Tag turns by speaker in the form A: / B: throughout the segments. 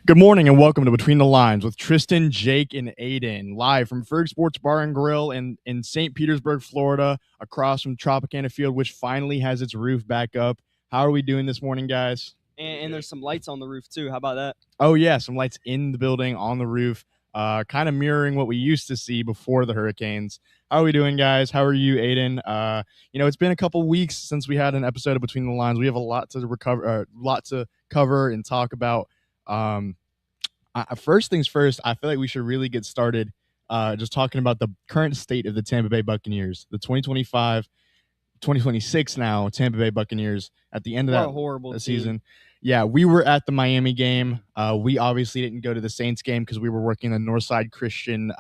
A: Good morning and welcome to Between the Lines with Tristan, Jake, and Aiden, live from Ferg Sports Bar and Grill in St. Petersburg, Florida, across from Tropicana Field, which finally has its roof back up. How are we doing this morning, guys?
B: And there's some lights on the roof too. How about that?
A: Oh yeah, some lights in the building on the roof, kind of mirroring what we used to see before the hurricanes. How are we doing, guys? How are you, Aiden? It's been a couple weeks since we had an episode of Between the Lines. We have a lot to cover and talk about. First things first, I feel like we should really get started just talking about the current state of the Tampa Bay Buccaneers, the 2026 now Tampa Bay Buccaneers at the end of
B: What a horrible
A: season. Yeah, we were at the Miami game. We obviously didn't go to the Saints game because we were working the Northside Christian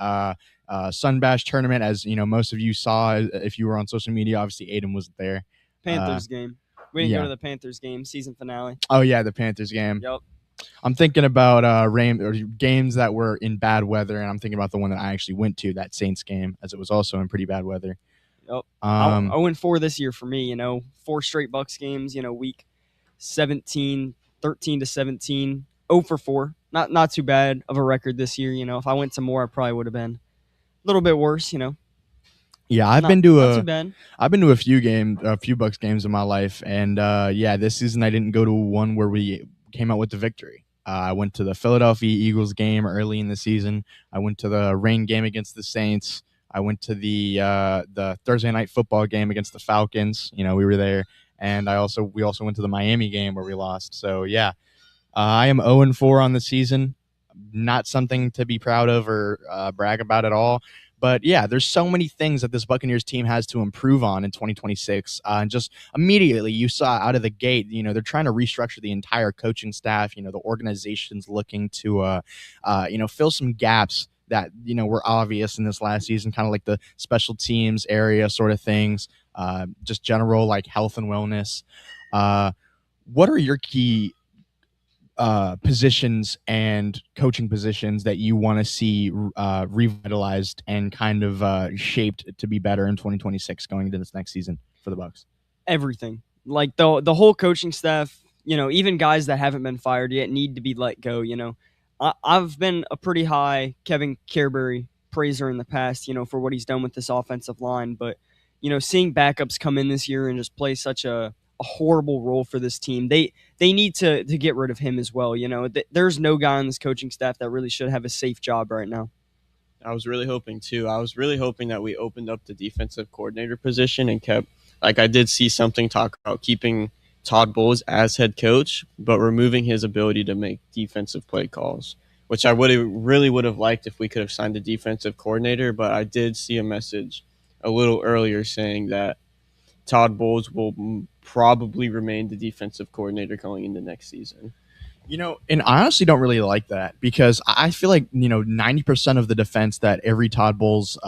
A: Sun Bash tournament, as you know, most of you saw if you were on social media. Obviously, Aiden wasn't there.
B: Panthers game. We didn't go to the Panthers game, season finale.
A: Oh yeah, the Panthers game.
B: Yep.
A: I'm thinking about rain or games that were in bad weather, and I'm thinking about the one that I actually went to, that Saints game, as it was also in pretty bad weather.
B: Yep. 0-4 this year for me. 4 straight Bucks games. Week 17, 13-17, 0-4. Not too bad of a record this year. If I went to more, I probably would have been a little bit worse.
A: Yeah, I've been to a few Bucks games in my life, and this season I didn't go to one where we came out with the victory. I went to the Philadelphia Eagles game early in the season. I went to the rain game against the Saints. I went to the Thursday night football game against the Falcons. We were there, and we also went to the Miami game where we lost. So yeah, I am 0-4 on the season. Not something to be proud of or brag about at all. But yeah, there's so many things that this Buccaneers team has to improve on in 2026. And just immediately, you saw out of the gate, they're trying to restructure the entire coaching staff. The organization's looking to, fill some gaps that were obvious in this last season, kind of like the special teams area sort of things, just general like health and wellness. What are your key positions and coaching positions that you want to see revitalized and kind of shaped to be better in 2026 going into this next season for the Bucs?
B: Everything, like the whole coaching staff, even guys that haven't been fired yet need to be let go. I've been a pretty high Kevin Carberry praiser in the past, for what he's done with this offensive line, but seeing backups come in this year and just play such a horrible role for this team. They need to get rid of him as well. There's no guy on this coaching staff that really should have a safe job right now.
C: I was really hoping too. I was really hoping that we opened up the defensive coordinator position and kept, like I did see something talk about keeping Todd Bowles as head coach, but removing his ability to make defensive play calls, which I really would have liked if we could have signed a defensive coordinator. But I did see a message a little earlier saying that Todd Bowles will probably remain the defensive coordinator going into next season.
A: And I honestly don't really like that because I feel like, 90% of the defense that every Todd Bowles,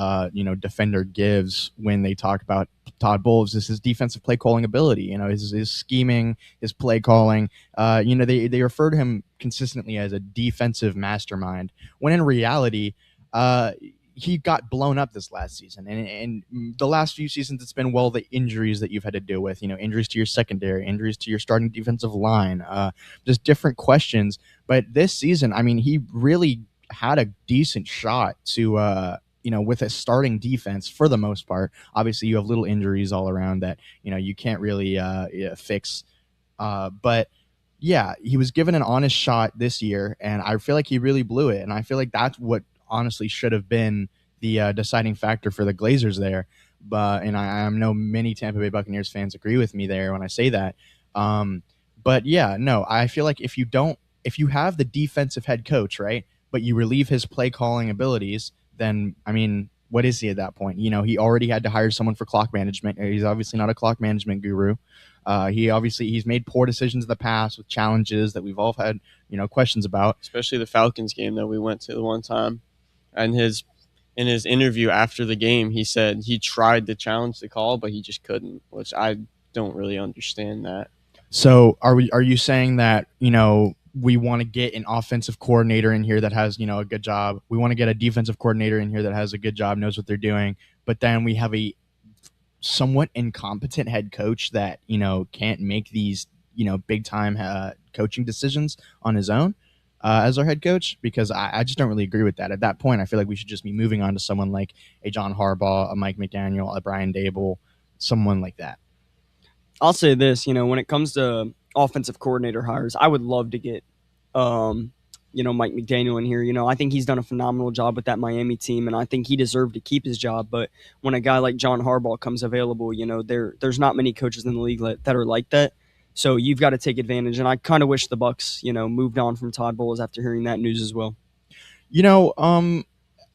A: defender gives when they talk about Todd Bowles is his defensive play calling ability, his scheming, his play calling. They refer to him consistently as a defensive mastermind when in reality, he got blown up this last season, and the last few seasons it's been the injuries that you've had to deal with, injuries to your secondary, injuries to your starting defensive line, just different questions. But this season, he really had a decent shot to, with a starting defense for the most part. Obviously, you have little injuries all around that you can't really fix, but. Yeah, he was given an honest shot this year, and I feel like he really blew it. And I feel like that's what honestly should have been the deciding factor for the Glazers there. And I know many Tampa Bay Buccaneers fans agree with me there when I say that. But yeah, no, I feel like if you have the defensive head coach, right, but you relieve his play calling abilities, then what is he at that point? He already had to hire someone for clock management. He's obviously not a clock management guru. He's made poor decisions in the past with challenges that we've all had, questions about.
C: Especially the Falcons game that we went to the one time. And in his interview after the game, he said he tried to challenge the call, but he just couldn't, which I don't really understand that.
A: So are you saying that, we want to get an offensive coordinator in here that has, a good job. We want to get a defensive coordinator in here that has a good job, knows what they're doing. But then we have a somewhat incompetent head coach that, can't make these, big time coaching decisions on his own. as our head coach, because I just don't really agree with that. At that point, I feel like we should just be moving on to someone like a John Harbaugh, a Mike McDaniel, a Brian Dable, someone like that.
B: I'll say this, when it comes to offensive coordinator hires, I would love to get, Mike McDaniel in here. I think he's done a phenomenal job with that Miami team, and I think he deserved to keep his job. But when a guy like John Harbaugh comes available, there's not many coaches in the league that are like that. So you've got to take advantage. And I kind of wish the Bucs, moved on from Todd Bowles after hearing that news as well.
A: You know,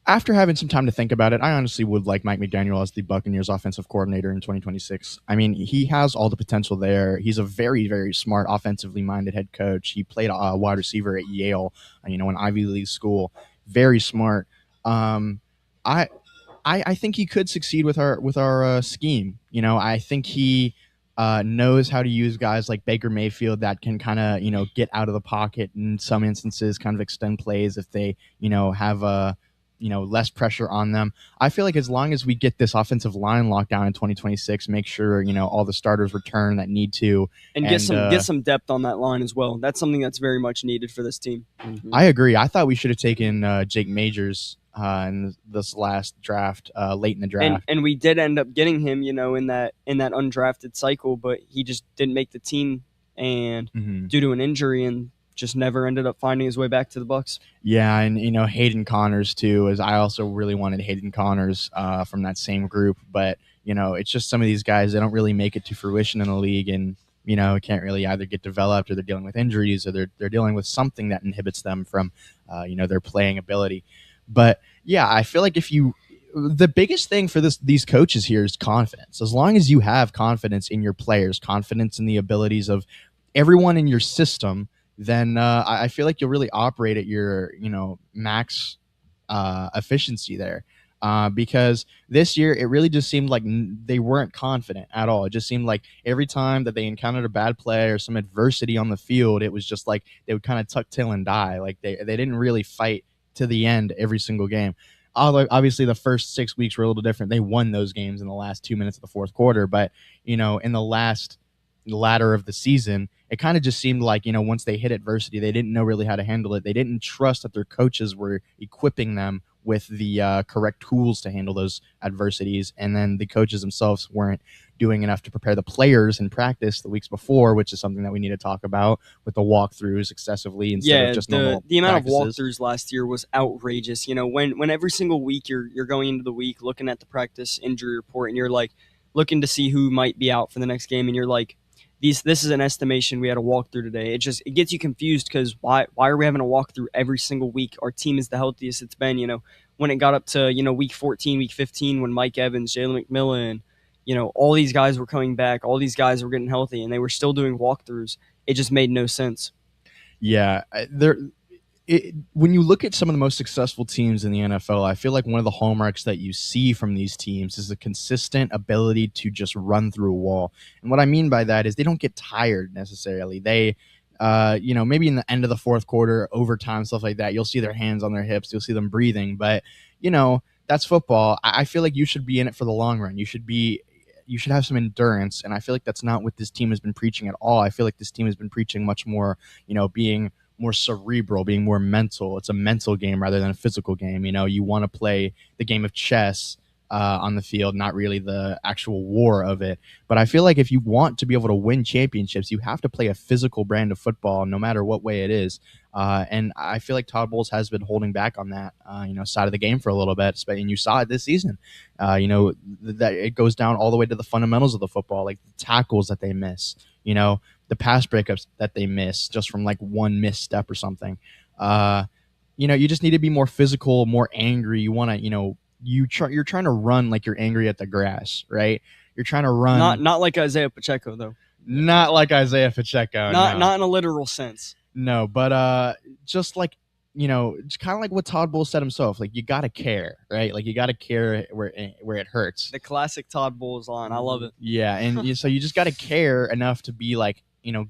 A: after having some time to think about it, I honestly would like Mike McDaniel as the Buccaneers offensive coordinator in 2026. I mean, he has all the potential there. He's a very, very smart, offensively minded head coach. He played a wide receiver at Yale, an Ivy League school. Very smart. I I think he could succeed with our scheme. I think he knows how to use guys like Baker Mayfield that can kind of get out of the pocket in some instances, kind of extend plays if they have a less pressure on them. I feel like as long as we get this offensive line locked down in 2026, make sure all the starters return that need to,
B: and get some depth on that line as well. That's something that's very much needed for this team.
A: Mm-hmm. I agree. I thought we should have taken Jake Majors in this last draft, late in the draft,
B: and we did end up getting him, in that undrafted cycle, but he just didn't make the team, and due to an injury, and just never ended up finding his way back to the Bucs.
A: Yeah, and Hayden Connors too. As I also really wanted Hayden Connors from that same group, but it's just some of these guys, they don't really make it to fruition in the league, and can't really either get developed, or they're dealing with injuries, or they're dealing with something that inhibits them from their playing ability. But yeah, I feel like the biggest thing for these coaches here is confidence. As long as you have confidence in your players, confidence in the abilities of everyone in your system, then I feel like you'll really operate at your max efficiency there. Because this year it really just seemed like they weren't confident at all. It just seemed like every time that they encountered a bad play or some adversity on the field, it was just like they would kind of tuck tail and die. Like they didn't really fight to the end every single game. Although obviously the first 6 weeks were a little different. They won those games in the last 2 minutes of the fourth quarter, but in the last latter of the season, it kind of just seemed like once they hit adversity, they didn't know really how to handle it. They didn't trust that their coaches were equipping them with the correct tools to handle those adversities, and then the coaches themselves weren't doing enough to prepare the players in practice the weeks before, which is something that we need to talk about with the walkthroughs excessively instead of just normal
B: the amount
A: practices.
B: of walkthroughs last year was outrageous. When every single week you're going into the week looking at the practice injury report, and you're like looking to see who might be out for the next game, and you're like, this is an estimation. We had a walkthrough today. It gets you confused, because why are we having a walkthrough every single week? Our team is the healthiest it's been. When it got up to week 14, week 15, when Mike Evans, Jalen McMillan, all these guys were coming back, all these guys were getting healthy, and they were still doing walkthroughs. It just made no sense.
A: Yeah, when you look at some of the most successful teams in the NFL, I feel like one of the hallmarks that you see from these teams is a consistent ability to just run through a wall. And what I mean by that is they don't get tired necessarily. They, maybe in the end of the fourth quarter, overtime, stuff like that, you'll see their hands on their hips, you'll see them breathing. But, that's football. I feel like you should be in it for the long run. You should have some endurance. And I feel like that's not what this team has been preaching at all. I feel like this team has been preaching much more, being more cerebral, being more mental. It's a mental game rather than a physical game. You want to play the game of chess on the field, not really the actual war of it. But I feel like if you want to be able to win championships, you have to play a physical brand of football, no matter what way it is. And I feel like Todd Bowles has been holding back on that, side of the game for a little bit. And you saw it this season. That it goes down all the way to the fundamentals of the football, like the tackles that they miss, the pass breakups that they miss just from like one misstep or something. You just need to be more physical, more angry. You want to, you're trying to run like you're angry at the grass, right? You're trying to run.
B: Not like Isaiah Pacheco, though.
A: Not like Isaiah Pacheco.
B: Not in a literal sense.
A: No, but just like, it's kind of like what Todd Bowles said himself. Like, you got to care, right? Like, you got to care where it hurts.
B: The classic Todd Bowles line. I love it.
A: Yeah, and so you just got to care enough to be like,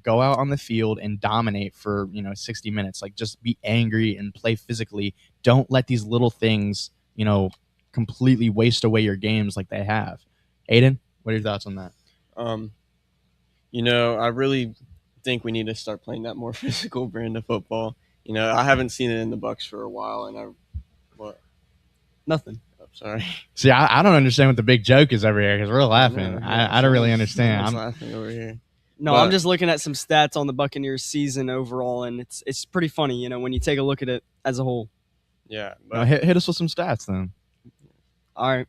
A: go out on the field and dominate for, 60 minutes. Like, just be angry and play physically. Don't let these little things, completely waste away your games like they have. Aiden, what are your thoughts on that?
C: I really think we need to start playing that more physical brand of football. I haven't seen it in the Bucks for a while, and what?
B: Nothing.
C: I'm sorry.
A: See, I don't understand what the big joke is over here because we're laughing. I don't really understand.
C: I'm laughing over here.
B: No, I'm just looking at some stats on the Buccaneers season overall, and it's pretty funny, when you take a look at it as a whole.
C: Yeah.
A: But hit us with some stats then.
B: All right.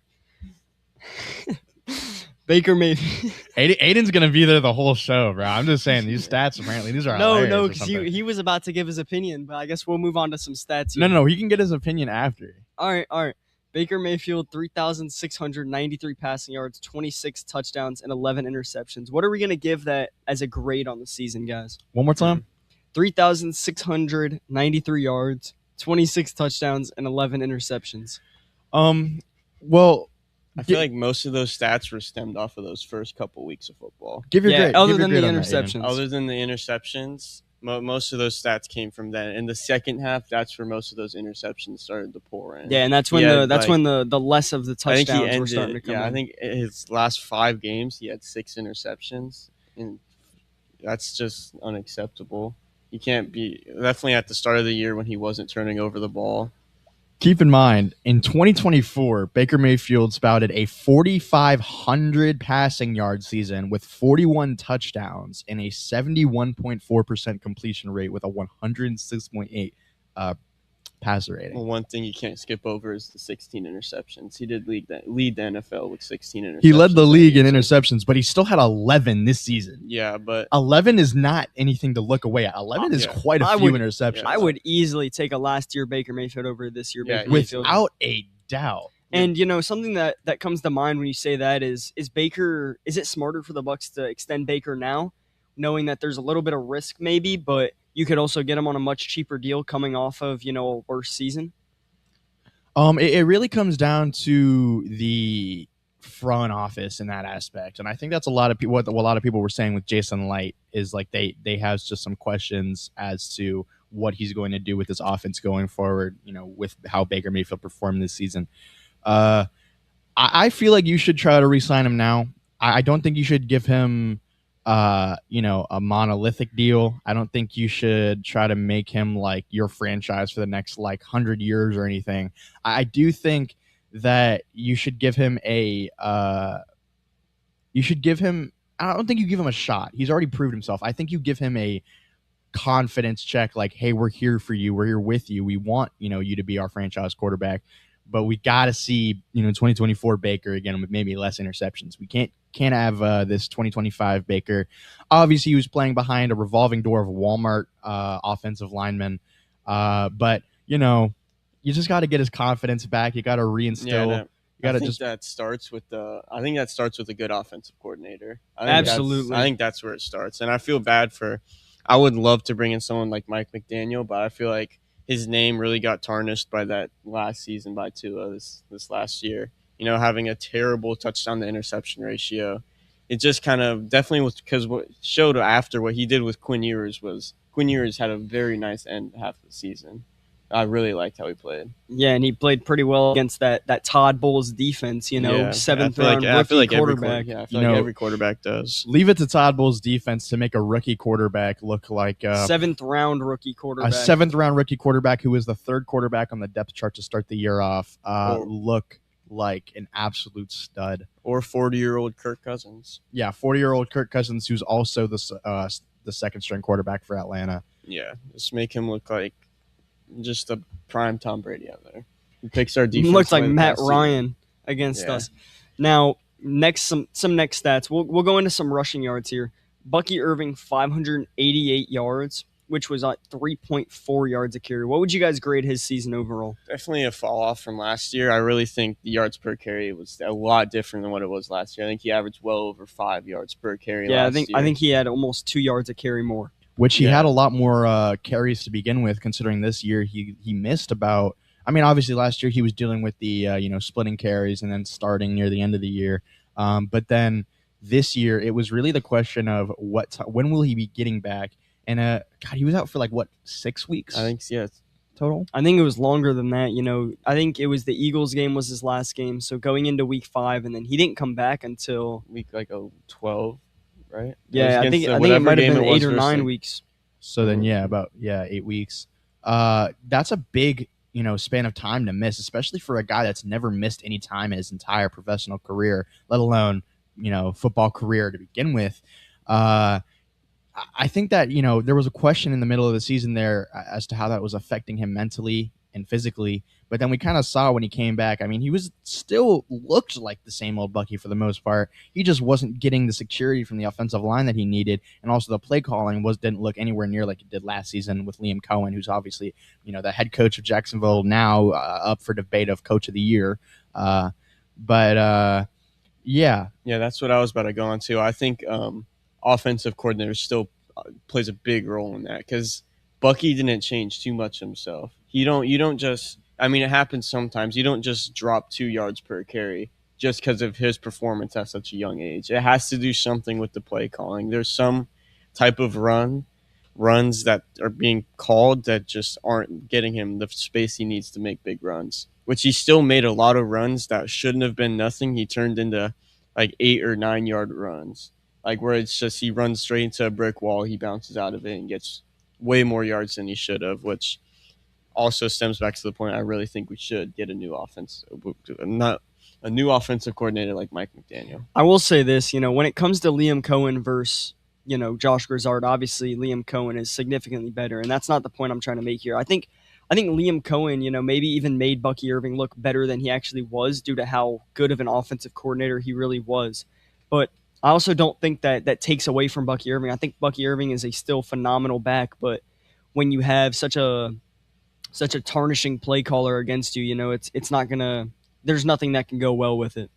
B: Baker Mayfield.
A: Aiden's gonna be there the whole show, bro. I'm just saying these stats apparently these are
B: no, because he was about to give his opinion, but I guess we'll move on to some stats here.
A: No, he can get his opinion after.
B: All right. Baker Mayfield, 3,693 passing yards, 26 touchdowns, and 11 interceptions. What are we gonna give that as a grade on the season, guys?
A: One more time.
B: 3,693 yards, 26 touchdowns, and 11 interceptions.
A: Well,
C: I feel like most of those stats were stemmed off of those first couple weeks of football.
B: Other than the interceptions.
C: Other than the interceptions, most of those stats came from then. In the second half, that's where most of those interceptions started to pour in.
B: Yeah, and that's when the less of the touchdowns were starting to come in.
C: I think his last 5 games, he had 6 interceptions, and that's just unacceptable. He can't be definitely at the start of the year when he wasn't turning over the ball.
A: Keep in mind, in 2024, Baker Mayfield spouted a 4,500 passing yard season with 41 touchdowns and a 71.4% completion rate with a 106.8 passer rating.
C: Well, one thing you can't skip over is the 16 interceptions. He did lead the NFL with 16 interceptions.
A: He led the league in interceptions, but he still had 11 this season.
C: Yeah, but
A: 11 is not anything to look away at. 11 is quite a few interceptions.
B: I would easily take a last year Baker Mayfield over this year Baker Mayfield.
A: Without a doubt.
B: And something that comes to mind when you say that is Baker. Is it smarter for the Bucs to extend Baker now, knowing that there's a little bit of risk maybe, but you could also get him on a much cheaper deal coming off of a worse season?
A: It really comes down to the front office in that aspect, and I think that's a lot of people. What a lot of people were saying with Jason Light is like they have just some questions as to what he's going to do with this offense going forward. With how Baker Mayfield performed this season. I feel like you should try to re-sign him now. I don't think you should give him a monolithic deal. I don't think you should try to make him like your franchise for the next 100 years or anything. I do think that you should give him I don't think you give him a shot. He's already proved himself. I think you give him a confidence check, like, hey, we're here for you. We're here with you. We want, you to be our franchise quarterback, but we got to see, 2024 Baker again with maybe less interceptions. We can't have this 2025 Baker. Obviously, he was playing behind a revolving door of Walmart offensive linemen, but you just got to get his confidence back. You got to reinstill. I think that starts with a good offensive coordinator.
B: Absolutely,
C: I think that's where it starts. And I feel bad I would love to bring in someone like Mike McDaniel, but I feel like his name really got tarnished by that last season by Tua this last year. Having a terrible touchdown to interception ratio. It just kind of definitely was because what showed after what he did with Quinn Ewers had a very nice end half of the season. I really liked how he played.
B: Yeah, and he played pretty well against that Todd Bowles defense, seventh round rookie quarterback.
C: I feel like every quarterback does.
A: Leave it to Todd Bowles' defense to make a rookie quarterback look like
B: seventh round rookie quarterback.
A: A seventh round rookie quarterback who was the third quarterback on the depth chart to start the year off. Look like an absolute stud.
C: Or 40-year-old Kirk Cousins.
A: Yeah, 40-year-old Kirk Cousins, who's also the second string quarterback for Atlanta.
C: Yeah, just make him look like just a prime Tom Brady out there. He picks our defense.
B: Looks like Matt Ryan against us. Now, some next stats. We'll go into some rushing yards here. Bucky Irving, 588 yards, which was at 3.4 yards a carry. What would you guys grade his season overall?
C: Definitely a fall off from last year. I really think the yards per carry was a lot different than what it was last year. I think he averaged well over 5 yards per carry.
B: Yeah, I think he had almost 2 yards a carry more.
A: Which he had a lot more carries to begin with, considering this year he missed about. I mean, obviously last year he was dealing with the splitting carries and then starting near the end of the year. But then this year it was really the question of when will he be getting back? And God, he was out for 6 weeks?
C: I think
A: total.
B: I think it was longer than that. I think it was the Eagles game was his last game, so going into week 5, and then he didn't come back until
C: week 12. Right?
B: Yeah, I think it might have been 8 or 9 weeks.
A: So then, about 8 weeks. that's a big span of time to miss, especially for a guy that's never missed any time in his entire professional career, let alone football career to begin with. I think that there was a question in the middle of the season there as to how that was affecting him mentally and physically. But then we kind of saw when he came back. I mean, he was still looked like the same old Bucky for the most part. He just wasn't getting the security from the offensive line that he needed, and also the play calling didn't look anywhere near like it did last season with Liam Cohen, who's obviously the head coach of Jacksonville now, up for debate of Coach of the Year. But yeah,
C: that's what I was about to go on to. I think offensive coordinator still plays a big role in that because Bucky didn't change too much himself. You don't just. I mean, it happens sometimes. You don't just drop 2 yards per carry just because of his performance at such a young age. It has to do something with the play calling. There's some type of runs that are being called that just aren't getting him the space he needs to make big runs, which he still made a lot of runs that shouldn't have been nothing. He turned into like 8 or 9 yard runs, like where it's just he runs straight into a brick wall, he bounces out of it and gets way more yards than he should have, which also stems back to the point I really think we should get a new offensive coordinator like Mike McDaniel.
B: I will say this, when it comes to Liam Cohen versus Josh Grizzard, obviously Liam Cohen is significantly better, and that's not the point I'm trying to make here. I think Liam Cohen, maybe even made Bucky Irving look better than he actually was due to how good of an offensive coordinator he really was. But I also don't think that takes away from Bucky Irving. I think Bucky Irving is a still phenomenal back, but when you have such a tarnishing play caller against you, it's not gonna. There's nothing that can go well with it.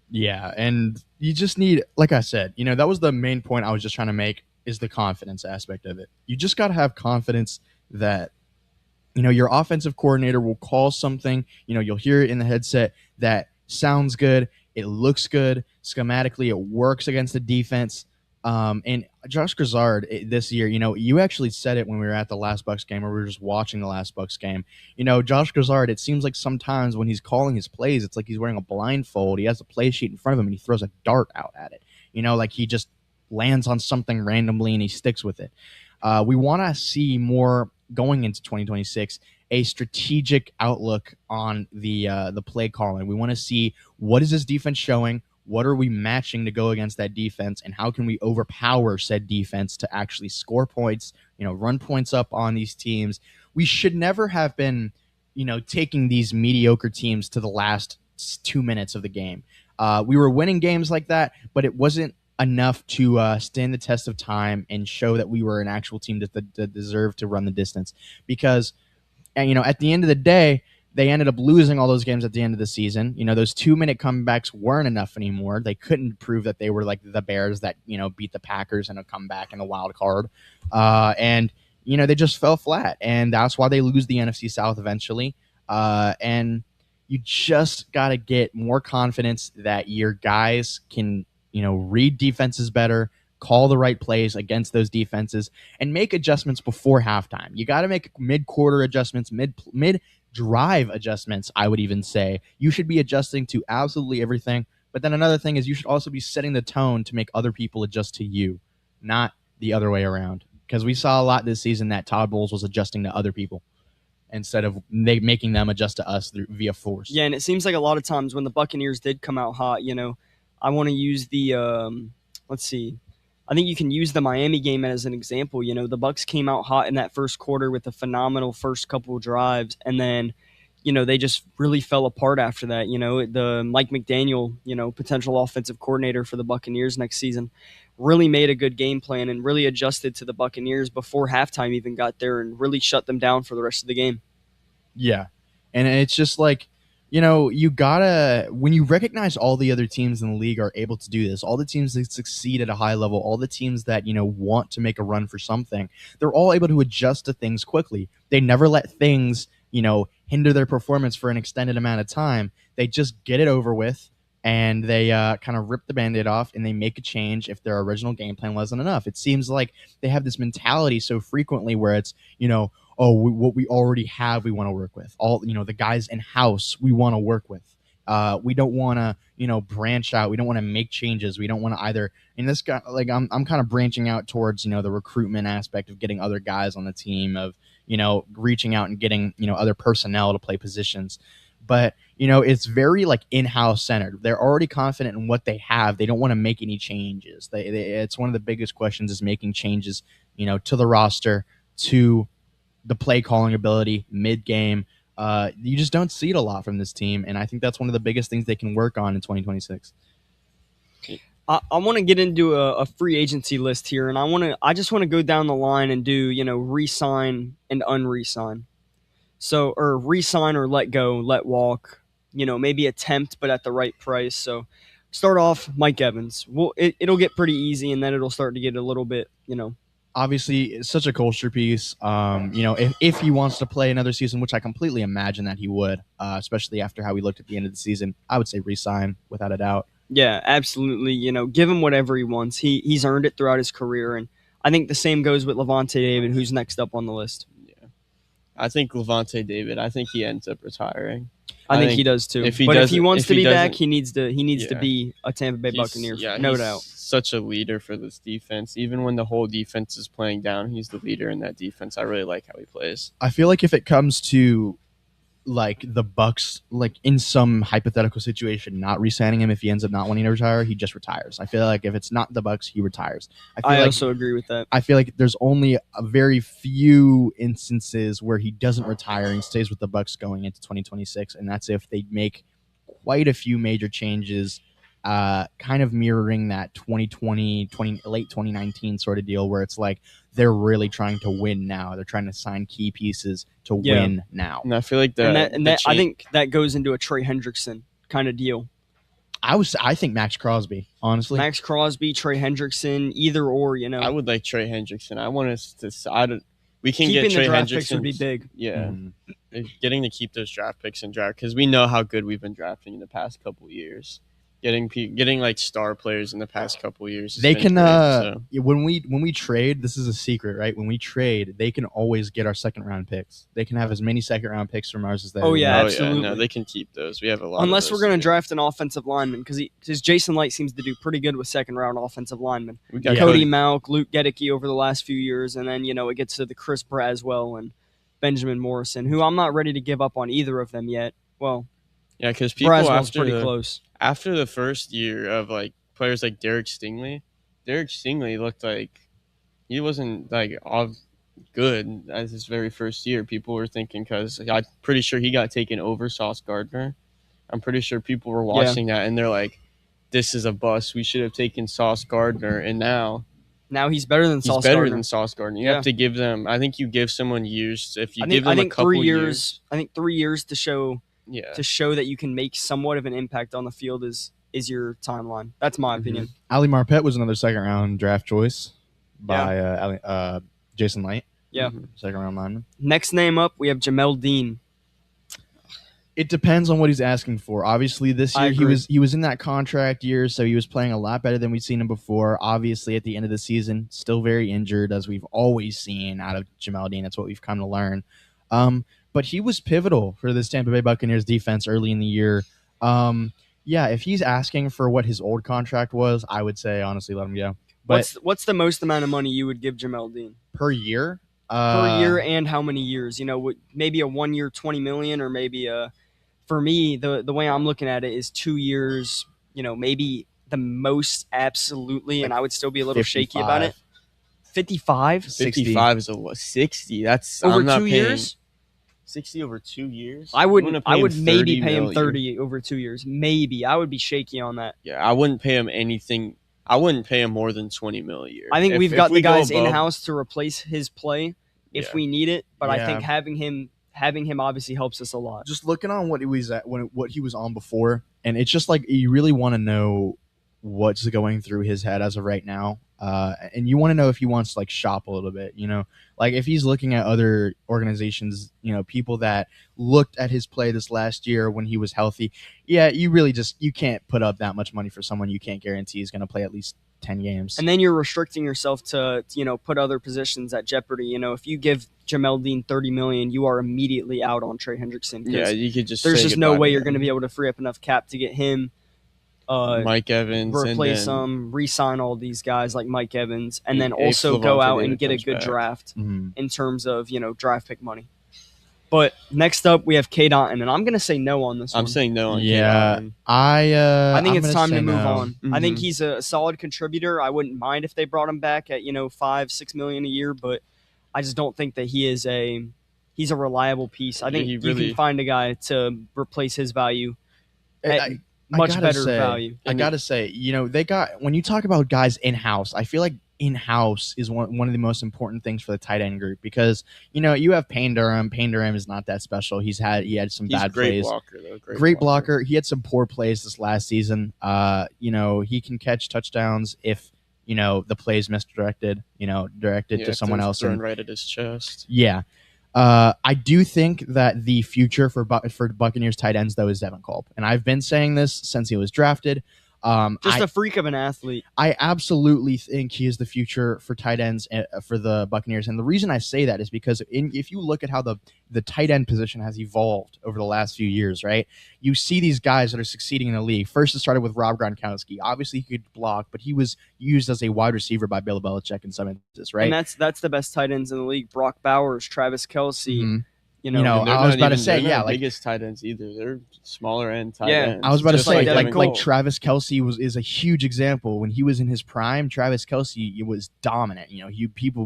A: Yeah, and you just need, like I said, that was the main point I was just trying to make, is the confidence aspect of it. You just got to have confidence that your offensive coordinator will call something. You'll hear it in the headset that sounds good, it looks good schematically, it works against the defense. And Josh Grizzard this year, you actually said it when we were at the last Bucks game, or we were just watching the last Bucks game. Josh Grizzard, it seems like sometimes when he's calling his plays, it's like he's wearing a blindfold. He has a play sheet in front of him and he throws a dart out at it. Like he just lands on something randomly and he sticks with it. We want to see more going into 2026, a strategic outlook on the play calling. We want to see, what is this defense showing? What are we matching to go against that defense, and how can we overpower said defense to actually score points, run points up on these teams? We should never have been, taking these mediocre teams to the last 2 minutes of the game. We were winning games like that, but it wasn't enough to stand the test of time and show that we were an actual team that deserved to run the distance. Because, at the end of the day, they ended up losing all those games at the end of the season. Those 2-minute comebacks weren't enough anymore. They couldn't prove that they were like the Bears that, beat the Packers in a comeback in a wild card. And they just fell flat. And that's why they lose the NFC South eventually. And you just got to get more confidence that your guys can, read defenses better, call the right plays against those defenses, and make adjustments before halftime. You got to make mid-quarter adjustments, mid-drive adjustments, I would even say. You should be adjusting to absolutely everything. But then another thing is you should also be setting the tone to make other people adjust to you, not the other way around. Because we saw a lot this season that Todd Bowles was adjusting to other people instead of making them adjust to us via force.
B: Yeah, and it seems like a lot of times when the Buccaneers did come out hot, I want to use the let's see. I think you can use the Miami game as an example. The Bucs came out hot in that first quarter with a phenomenal first couple of drives, and then, they just really fell apart after that. The Mike McDaniel, potential offensive coordinator for the Buccaneers next season, really made a good game plan and really adjusted to the Buccaneers before halftime even got there and really shut them down for the rest of the game.
A: Yeah, and it's just like, you gotta, when you recognize all the other teams in the league are able to do this, all the teams that succeed at a high level, all the teams that, want to make a run for something, they're all able to adjust to things quickly. They never let things, hinder their performance for an extended amount of time. They just get it over with, and they kind of rip the Band-Aid off, and they make a change if their original game plan wasn't enough. It seems like they have this mentality so frequently where it's, what we already have, we want to work with. All, the guys in house, we want to work with. We don't want to, branch out. We don't want to make changes. We don't want to either. And this guy, like, I'm kind of branching out towards, the recruitment aspect of getting other guys on the team, of, reaching out and getting, other personnel to play positions. But, it's very like in-house centered. They're already confident in what they have. They don't want to make any changes. It's one of the biggest questions is making changes, to the roster, to the play calling ability mid-game. You just don't see it a lot from this team, and I think that's one of the biggest things they can work on in 2026.
B: I want to get into a free agency list here, and I just want to go down the line and do re-sign and unre-sign. So, or re-sign or let go, let walk. Maybe attempt, but at the right price. So, start off Mike Evans. Well, it'll get pretty easy, and then it'll start to get a little bit.
A: Obviously, it's such a culture piece. If he wants to play another season, which I completely imagine that he would, especially after how we looked at the end of the season, I would say re-sign without a doubt.
B: Yeah, absolutely. Give him whatever he wants. He's earned it throughout his career, and I think the same goes with Levante David, who's next up on the list.
C: Yeah, I think Levante David. I think he ends up retiring.
B: I think he does too. If he wants to be back, he needs to be a Tampa Bay Buccaneer. Yeah, no doubt.
C: Such a leader for this defense. Even when the whole defense is playing down, he's the leader in that defense. I really like how he plays.
A: I feel like if it comes to like the Bucks, like in some hypothetical situation, not re-signing him if he ends up not wanting to retire, he just retires. I feel like if it's not the Bucks, he retires.
B: I also agree with that.
A: I feel like there's only a very few instances where he doesn't retire and stays with the Bucks going into 2026, and that's if they make quite a few major changes, kind of mirroring that 2020, late 2019 sort of deal where it's like they're really trying to win now. They're trying to sign key pieces to win now.
C: And I feel like
B: I think that goes into a Trey Hendrickson kind of deal.
A: I think Max Crosby, honestly.
B: Max Crosby, Trey Hendrickson, either or,
C: I would like Trey Hendrickson. I want us to we can
B: Keeping
C: get Trey
B: the draft
C: Hendrickson.
B: Picks would be big.
C: Yeah. Getting to keep those draft picks and draft, because we know how good we've been drafting in the past couple of years. Getting like star players in the past couple of years.
A: They can when we trade, this is a secret, right? When we trade, they can always get our second round picks. They can have as many second round picks from ours as they want.
B: Absolutely.
C: No, they can keep those. We have a lot.
B: Unless we're going to draft an offensive lineman, because Jason Light seems to do pretty good with second round offensive linemen.
C: We got
B: Cody Malk, Luke Gedicke over the last few years, and then it gets to the Chris Braswell and Benjamin Morrison, who I'm not ready to give up on either of them yet. Well,
C: yeah, because people
B: Braswell's pretty close.
C: After the first year of like players like Derek Stingley looked like he wasn't like all good as his very first year. People were thinking, because I'm pretty sure he got taken over Sauce Gardner. I'm pretty sure people were watching that and they're like, "This is a bust. We should have taken Sauce Gardner." And now
B: he's better than Sauce Gardner.
C: Than Sauce Gardner. You have to give them. I think you give someone years. If you give them a couple
B: 3 years, I think 3 years to show.
C: Yeah.
B: To show that you can make somewhat of an impact on the field is your timeline. That's my opinion.
A: Ali Marpet was another second round draft choice by Jason Light.
B: Yeah.
A: Second round lineman.
B: Next name up, we have Jamel Dean.
A: It depends on what he's asking for. Obviously, this year he was in that contract year, so he was playing a lot better than we'd seen him before. Obviously, at the end of the season, still very injured, as we've always seen out of Jamel Dean. That's what we've come to learn. But he was pivotal for this Tampa Bay Buccaneers defense early in the year. If he's asking for what his old contract was, I would say, honestly, let him go. But
B: what's the most amount of money you would give Jamel Dean?
A: Per year?
B: Per year, and how many years? Maybe a 1 year, $20 million, or maybe for me, the way I'm looking at it is 2 years, maybe the most absolutely, and I would still be a little
A: 55.
B: shaky about it. 55?
C: 55 is a 60. That's
B: over
C: I'm not
B: 2 years?
C: 60 over 2 years?
B: I would maybe pay him 30 over 2 years. Maybe. I would be shaky on that.
C: Yeah, I wouldn't pay him anything. I wouldn't pay him more than $20 million a year.
B: I think we've got the guys in-house to replace his play if we need it, but I think having him obviously helps us a lot.
A: Just looking on what he was at what he was on before, and it's just like you really want to know what's going through his head as of right now. And you want to know if he wants to like shop a little bit, like if he's looking at other organizations, people that looked at his play this last year when he was healthy. Yeah, you really you can't put up that much money for someone you can't guarantee is going to play at least 10 games.
B: And then you're restricting yourself to, put other positions at jeopardy. If you give Jamel Dean $30 million, you are immediately out on Trey Hendrickson.
C: Yeah, you could just.
B: There's just no way you're going to be able to free up enough cap to get him
C: Mike Evans,
B: replace
C: and then
B: them, re-sign all these guys like Mike Evans, and then
C: if
B: also go
C: Levante
B: out
C: David
B: and get a
C: comes
B: good
C: back.
B: draft
A: Mhm.
B: in terms of draft pick money. But next up, we have K. Dotton, and I'm going to say no on this
C: I'm
B: one.
C: saying no on
A: Yeah,
C: K.
B: I think
A: I'm
B: it's
A: gonna
B: time
A: say
B: to move
A: no.
B: on. I think
C: Mhm.
B: he's a solid contributor. I wouldn't mind if they brought him back at $5-6 million a year, but I just don't think that he's a reliable piece. I
C: Yeah,
B: think
C: he
B: you can
C: really-
B: find a guy to replace his value at
A: I
B: much
A: gotta
B: better
A: say,
B: value.
A: I gotta say, they got when you talk about guys in house, I feel like in house is one of the most important things for the tight end group because you have Payne Durham. Payne Durham is not that special. He had some
C: He's
A: bad
C: a great
A: plays.
C: blocker though.
A: Great blocker. He had some poor plays this last season. He can catch touchdowns if the plays misdirected. Directed to someone else
C: thrown
A: and
C: right at his chest.
A: yeah. I do think that the future for Buccaneers tight ends though is Devin Culp, and I've been saying this since he was drafted.
B: Just a freak of an athlete.
A: I absolutely think he is the future for tight ends for the Buccaneers, and the reason I say that is because if you look at how the tight end position has evolved over the last few years, right? You see these guys that are succeeding in the league. First, it started with Rob Gronkowski. Obviously, he could block, but he was used as a wide receiver by Bill Belichick in some instances, right?
B: And that's the best tight ends in the league. Brock Bowers, Travis Kelce.
A: Mhm.
B: You know,
C: And they're
A: I was
C: not
A: about to
C: even-
A: say,
C: they're
A: yeah,
C: not
A: like
C: biggest tight ends either. They're smaller end tight
B: Yeah.
C: ends.
A: I was about to
C: just
A: say,
C: Devin
A: like
C: Cole.
A: Travis Kelce is a huge example. When he was in his prime, Travis Kelce was dominant.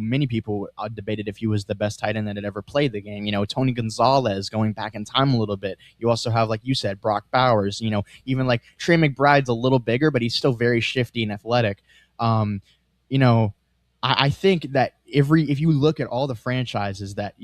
A: Many people debated if he was the best tight end that had ever played the game. Tony Gonzalez going back in time a little bit. You also have, like you said, Brock Bowers. Even like Trey McBride's a little bigger, but he's still very shifty and athletic. I think that if you look at all the franchises that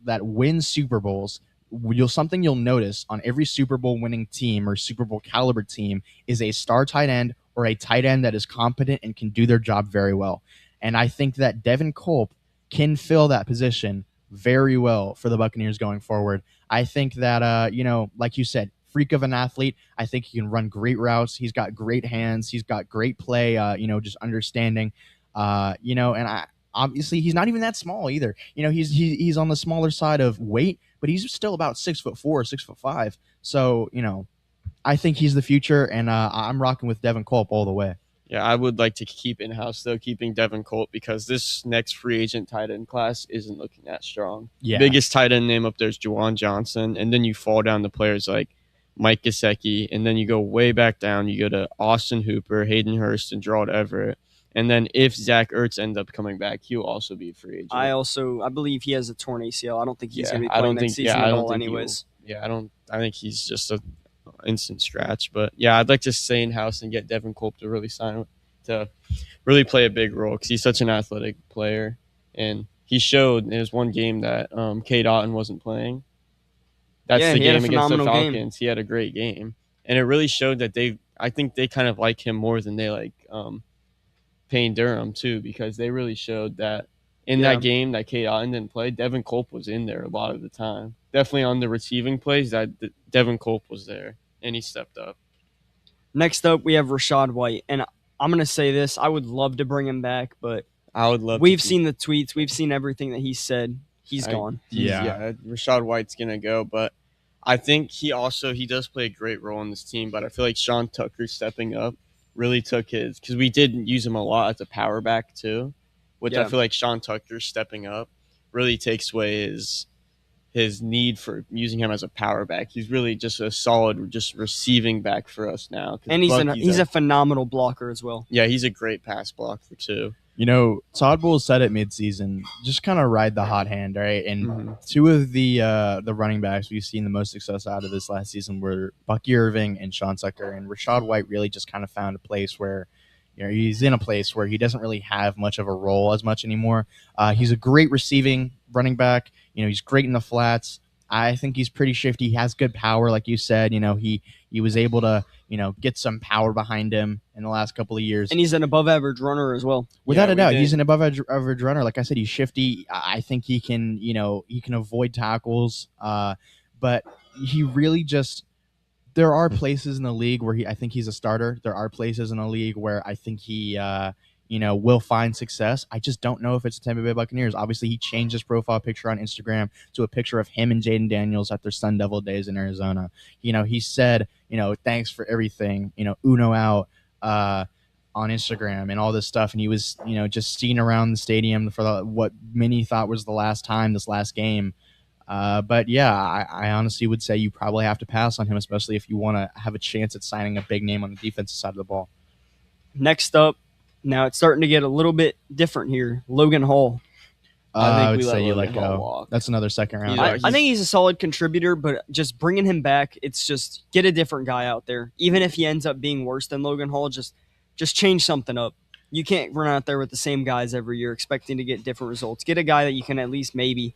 A: that win Super Bowls, you'll notice on every Super Bowl winning team or Super Bowl caliber team is a star tight end or a tight end that is competent and can do their job very well. And I think that Devin Culp can fill that position very well for the Buccaneers going forward. I think that like you said, freak of an athlete. I think he can run great routes. He's got great hands. He's got great play. Just understanding. And I obviously he's not even that small either. He's on the smaller side of weight, but he's still about 6'4", 6'5". So I think he's the future, and I'm rocking with Devin Culp all the way.
C: Yeah, I would like to keep in house though, keeping Devin Culp because this next free agent tight end class isn't looking that strong.
A: Yeah.
C: Biggest tight end name up there is Juwan Johnson, and then you fall down to players like Mike Gesicki, and then you go way back down. You go to Austin Hooper, Hayden Hurst, and Gerald Everett. And then if Zach Ertz ends up coming back, he'll also be a free agent.
B: I believe he has a torn ACL. I don't think he's going to be
C: I
B: playing
C: don't
B: next
C: think.
B: season
C: Yeah, I
B: at
C: don't
B: all.
C: think.
B: Anyways,
C: I think he's just a instant scratch. But yeah, I'd like to stay in house and get Devin Culp to really to really play a big role because he's such an athletic player, and he showed in his one game that K. Dotton wasn't playing. That's
B: Yeah,
C: the
B: he had a
C: game against the
B: phenomenal game.
C: Falcons. He had a great game, and it really showed that I think they kind of like him more than they like Payne Durham too, because they really showed that in
B: Yeah.
C: that game that K. Dotton didn't play. Devin Culp was in there a lot of the time. Definitely on the receiving plays, that Devin Culp was there, and he stepped up.
B: next up we have Rachaad White, and I'm going to say this: I would love to bring him back, but
C: I would love.
B: we've seen the tweets, we've seen everything that he said. He's gone.
A: Yeah.
C: Rachaad White's gonna go, but I think he does play a great role in this team. But I feel like Sean Tucker stepping up really took his, because we did use him a lot as a power back too, which I
B: Yeah.
C: feel like Sean Tucker stepping up really takes away his need for using him as a power back. He's really just a solid, just receiving back for us now. 'Cause
B: And he's a phenomenal blocker as well.
C: yeah, he's a great pass blocker too.
A: Todd Bowles said it midseason, just kind of ride the hot hand, right? And
C: Mhm.
A: two of the running backs we've seen the most success out of this last season were Bucky Irving and Sean Tucker. And Rachaad White really just kind of found a place where he's in a place where he doesn't really have much of a role as much anymore. He's a great receiving running back. He's great in the flats. I think he's pretty shifty. He has good power, like you said. He was able to get some power behind him in the last couple of years.
B: And he's an above average runner as well.
A: Without
C: Yeah,
A: a
C: we
A: doubt,
C: did.
A: he's an above average runner. Like I said, he's shifty. I think he can avoid tackles. But he really just. There are places in the league where I think he's a starter. There are places in the league where I think he will find success. I just don't know if it's the Tampa Bay Buccaneers. Obviously, he changed his profile picture on Instagram to a picture of him and Jaden Daniels at their Sun Devil days in Arizona. He said, thanks for everything, Uno out on Instagram and all this stuff. And he was, just seen around the stadium for what many thought was the last time, this last game. But yeah, I honestly would say you probably have to pass on him, especially if you want to have a chance at signing a big name on the defensive side of the ball.
B: Next up, now it's starting to get a little bit different here. Logan Hall.
A: I would
C: we
A: say you
C: Logan
A: let
C: Hall
A: go.
C: walk.
A: That's another second round.
B: I think he's a solid contributor, but just bringing him back, it's just get a different guy out there. Even if he ends up being worse than Logan Hall, just change something up. You can't run out there with the same guys every year expecting to get different results. Get a guy that you can at least maybe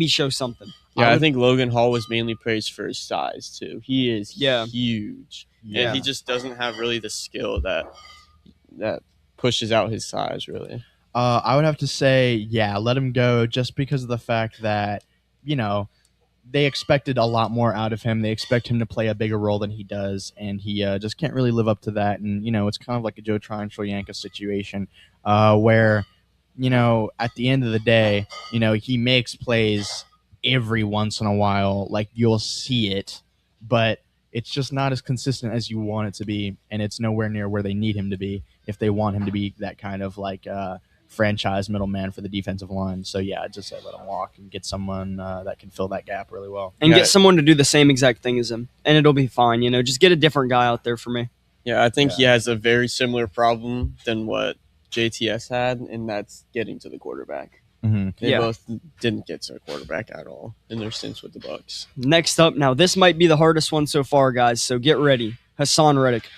B: show something.
C: Yeah, I think Logan Hall was mainly praised for his size too. He is huge.
B: Yeah.
C: And he just doesn't have really the skill that pushes out his size really.
A: I would have to say, let him go just because of the fact that, they expected a lot more out of him. They expect him to play a bigger role than he does, and he just can't really live up to that. And, it's kind of like a Joe Tryon-Shoyanka situation where, at the end of the day, he makes plays every once in a while. Like, you'll see it, but it's just not as consistent as you want it to be, and it's nowhere near where they need him to be if they want him to be that kind of like franchise middleman for the defensive line. So yeah, I'd just say let him walk and get someone that can fill that gap really well.
B: And get someone to do the same exact thing as him, and it'll be fine. Just get a different guy out there for me.
C: Yeah, I think he has a very similar problem than what JTS had, and that's getting to the quarterback.
A: Mm-hmm.
C: They both didn't get to the quarterback at all in their stints with the Bucs.
B: Next up, now this might be the hardest one so far, guys, so get ready. Hassan Reddick.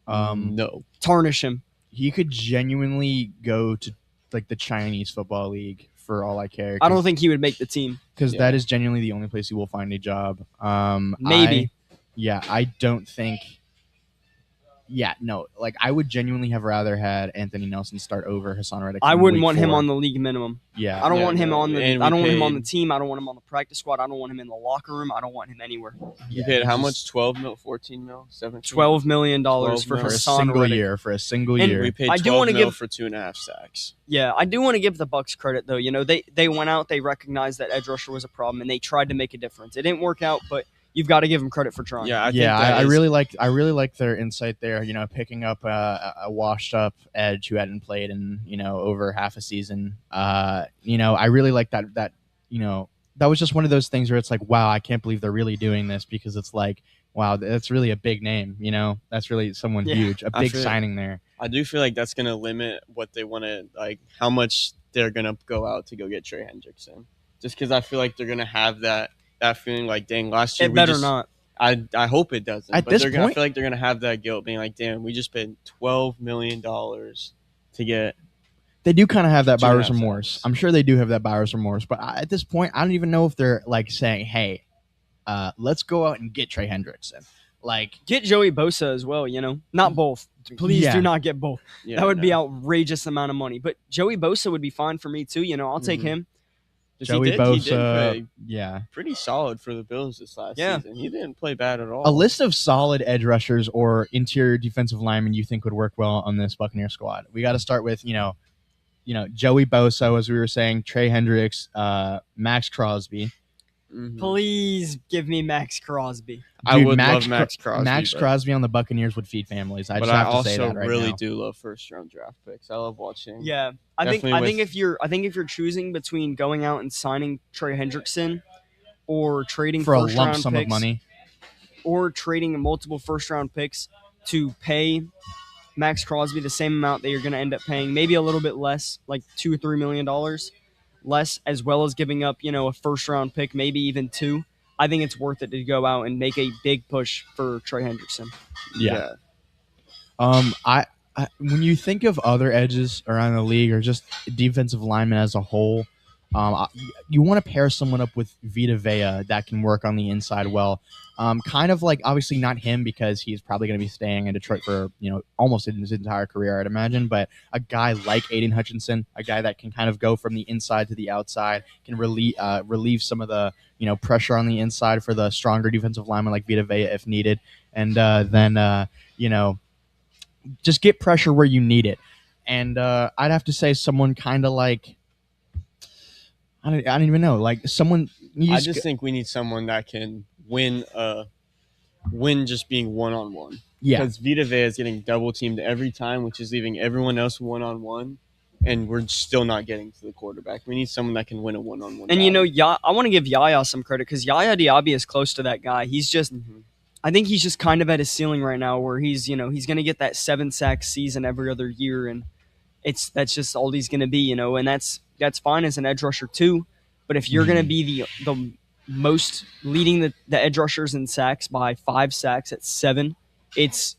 C: No.
B: Tarnish him.
A: He could genuinely go to like the Chinese football league for all I care.
B: I don't think he would make the team
A: because that is genuinely the only place he will find a job.
B: Maybe.
A: I don't think. Yeah, no. Like I would genuinely have rather had Anthony Nelson start over Hassan Reddick.
B: I wouldn't want him on the league minimum.
A: Yeah,
B: I don't want him on the. I don't want him on the team. I don't want him on the practice squad. I don't want him in the locker room. I don't want him anywhere.
C: You paid how much? 12 mil, 14 mil, 17.
B: $12 million for Hassan Reddick.
A: For a single year.
C: We paid 12 mil for 2.5 sacks.
B: Yeah, I do want to give the Bucs credit though. They went out. They recognized that edge rusher was a problem, and they tried to make a difference. It didn't work out, but you've got to give them credit for trying.
C: Yeah,
A: I really like their insight there. Picking up a washed up edge who hadn't played in over half a season. I really like that. That was just one of those things where it's like, wow, I can't believe they're really doing this because it's like, wow, that's really a big name. That's really someone huge, a big signing there.
C: I do feel like that's going to limit what they want to how much they're going to go out to go get Trey Hendrickson. Just because I feel like they're going to have that feeling like, dang, last year
B: it better not.
C: I hope it doesn't.
A: At
C: but
A: this
C: I
A: point,
C: feel like they're gonna have that guilt, being like, damn, we just paid $12 million to get.
A: They do kind of have that buyer's remorse. I'm sure they do have that buyer's remorse, but at this point, I don't even know if they're like saying, hey, let's go out and get Trey Hendrickson. Like,
B: get Joey Bosa as well. Not both. Please do not get both. That would be outrageous amount of money. But Joey Bosa would be fine for me too. I'll take him.
A: Joey Bosa,
C: he did play pretty solid for the Bills this last season. He didn't play bad at all.
A: A list of solid edge rushers or interior defensive linemen you think would work well on this Buccaneer squad. We got to start with Joey Bosa, as we were saying, Trey Hendricks, Max Crosby.
B: Mm-hmm. Please give me Max Crosby.
C: I would love Max Crosby.
A: Max Crosby on the Buccaneers would feed families. I
C: also really do love first-round draft picks. I love watching.
B: Yeah, I think if you're choosing between going out and signing Trey Hendrickson or trading
A: for a lump sum of money,
B: or trading multiple first-round picks to pay Max Crosby the same amount that you're going to end up paying, maybe a little bit less, like $2 or $3 million less, as well as giving up a first-round pick, maybe even two. I think it's worth it to go out and make a big push for Trey Hendrickson.
A: Yeah. I when you think of other edges around the league or just defensive linemen as a whole, you want to pair someone up with Vita Vea that can work on the inside well. Kind of like, obviously not him because he's probably going to be staying in Detroit for almost his entire career, I'd imagine. But a guy like Aiden Hutchinson, a guy that can kind of go from the inside to the outside, can relieve some of the pressure on the inside for the stronger defensive lineman like Vita Vea if needed, and then just get pressure where you need it. And I'd have to say someone kind of like I don't even know, like someone.
C: I just think we need someone that can win just being one on one.
A: Yeah.
C: Because Vita Vea is getting double teamed every time, which is leaving everyone else one on one, and we're still not getting to the quarterback. We need someone that can win a one on one.
B: And you know, I want to give Yaya some credit because Yaya Diaby is close to that guy. He's just, I think he's just kind of at his ceiling right now, where he's going to get that 7-sack season every other year, and that's just all he's going to be, and that's fine as an edge rusher too. But if you're going to be the most leading the edge rushers in sacks by 5 sacks at 7, it's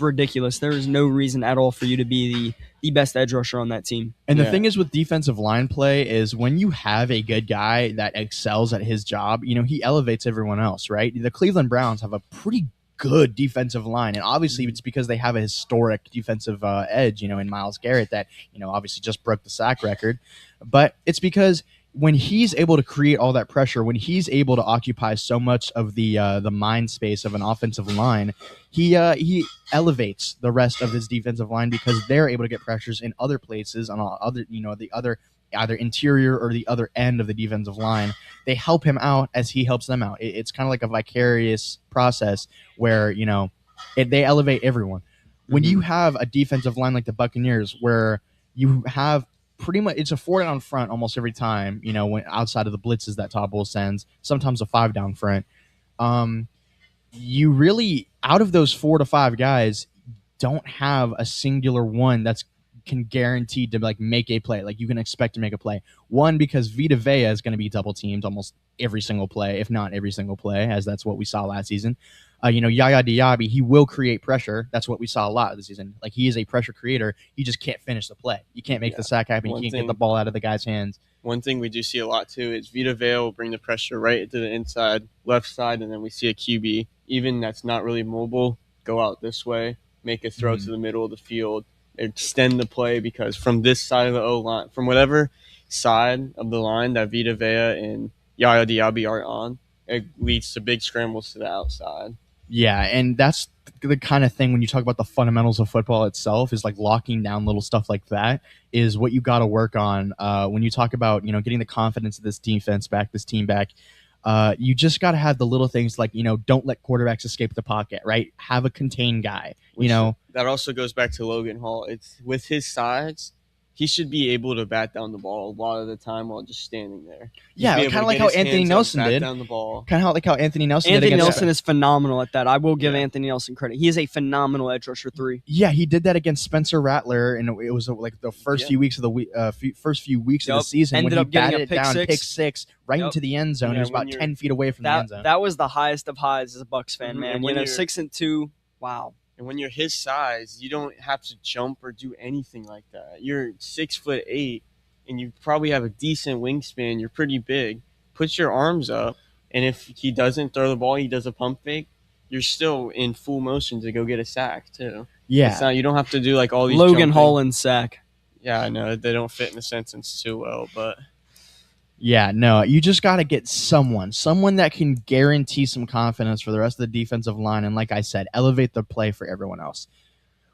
B: ridiculous. There is no reason at all for you to be the best edge rusher on that team.
A: And the thing is with defensive line play is when you have a good guy that excels at his job, he elevates everyone else, right? The Cleveland Browns have a pretty good defensive line, and obviously it's because they have a historic defensive edge, in Myles Garrett that, obviously just broke the sack record. But it's because when he's able to create all that pressure, when he's able to occupy so much of the mind space of an offensive line, he elevates the rest of his defensive line because they're able to get pressures in other places on other, the other either interior or the other end of the defensive line. They help him out as he helps them out. It's kind of like a vicarious process where they elevate everyone. When you have a defensive line like the Buccaneers, where you have pretty much it's a 4 down front almost every time, when outside of the blitzes that Todd Bowles sends, sometimes a 5 down front. You really, out of those 4 to 5 guys, don't have a singular one that's can guarantee to like make a play. Like you can expect to make a play. One, because Vita Vea is going to be double teamed almost every single play, if not every single play, as that's what we saw last season. Yaya Diaby, he will create pressure. That's what we saw a lot this season. Like he is a pressure creator. He just can't finish the play. You can't make the sack happen. You can't get the ball out of the guy's hands.
C: One thing we do see a lot too is Vita Vea will bring the pressure right to the inside left side, and then we see a QB, even that's not really mobile, go out this way, make a throw to the middle of the field, extend the play, because from this side of the O-line, from whatever side of the line that Vita Vea and Yaya Diaby are on, it leads to big scrambles to the outside.
A: Yeah, and that's the kind of thing when you talk about the fundamentals of football itself is like locking down little stuff like that is what you got to work on when you talk about, getting the confidence of this defense back, this team back. You just got to have the little things like, don't let quarterbacks escape the pocket, right? Have a contained guy,
C: That also goes back to Logan Hall. It's with his size, he should be able to bat down the ball a lot of the time while just standing there.
A: Yeah, kind of like how Anthony Nelson did.
C: Down the ball.
A: Kind of like how Anthony Nelson did.
B: Anthony Nelson is phenomenal at that. I will give Anthony Nelson credit. He is a phenomenal edge rusher 3.
A: Yeah, he did that against Spencer Rattler, and it was like the first few weeks of the first few weeks of the season.
B: Ended
A: when
B: up
A: he
B: getting
A: batted
B: a
A: it down,
B: pick
A: pick six, right into the end zone. He was about 10 feet away from the end zone.
B: That was the highest of highs as a Bucs fan, man. 6-2. Wow.
C: And when you're his size, you don't have to jump or do anything like that. You're 6'8", and you probably have a decent wingspan. You're pretty big. Put your arms up, and if he doesn't throw the ball, he does a pump fake, you're still in full motion to go get a sack too.
A: Yeah.
C: You don't have to do like all these
B: Logan Hall and sack.
C: Yeah, I know. They don't fit in the sentence too well, but...
A: Yeah, no, you just got to get someone that can guarantee some confidence for the rest of the defensive line. And like I said, elevate the play for everyone else.